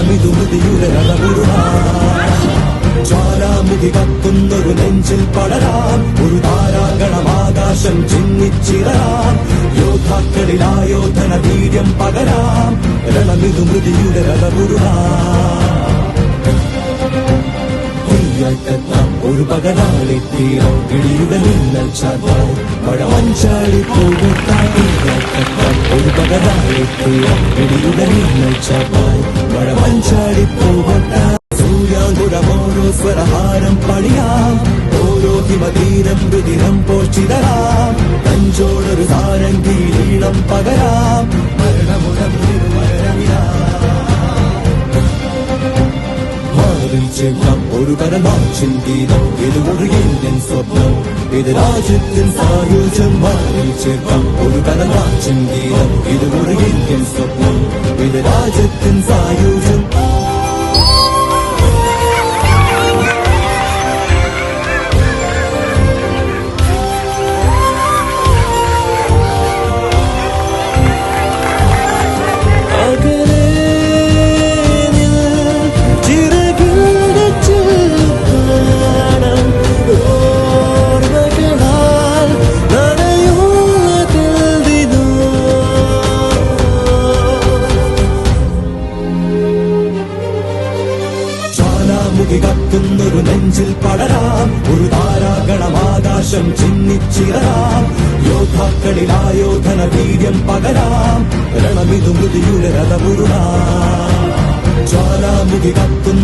രണമിതു മൃതിയുടെ രണമുരുളാ ജ്വാലാമുഖി കത്തുന്നൊരു നെഞ്ചിൽ പടരാം ഒരു താരാഗണമാകാശം ചിന്നിച്ചിറരാം യോദ്ധാക്കളിലായോധന വീര്യം പകരാം രണമിതു മൃതിയുടെ രണമുരുളാം ഒരു പകലാളിത്തീരം ഇടിയുടെ മിന്നൽ ചാത്താം മഴ മഞ്ചാടി പോകത്താം ഒരു പകലാളിത്തീരം ഇടിയുടെ മിന്നൽ ചാത്താം മഴ മഞ്ചാടി പോകത്താം സൂര്യാങ്കുരമോരോ സ്വരഹാരം പണിയാം ഓരോ ഹിമതീരം രുതിരം പോർച്ചിതരാം തഞ്ചോടൊരു സാരംഗീലീണം പകരാം മരണമുരം ചേർക്കാം ഒരു കരമാച്ചിൻ ഗീതം ഇത് ഒരു ഇന്ത്യൻ സ്വപ്നം ഇത് രാജ്യത്തിൻ സായുജ്യം മാറിൽ ചേർക്കാം ഒരു കരമാച്ചിൻ ഗീതം ഇത് ഒരു ഇന്ത്യൻ സ്വപ്നം ഇത് രാജ്യത്തിൻ സായുജ്യം കത്തുന്നൊരു നെഞ്ചിൽ പടരാം ഒരു താരാഗണമാകാശം ചിന്നിച്ചിറരാം യോദ്ധാക്കളിലായോധന വീര്യം പകരാം രണമിതു മൃതിയുടെ രഥമുരുളാം ജ്വാലാമുഖി കത്തുന്ന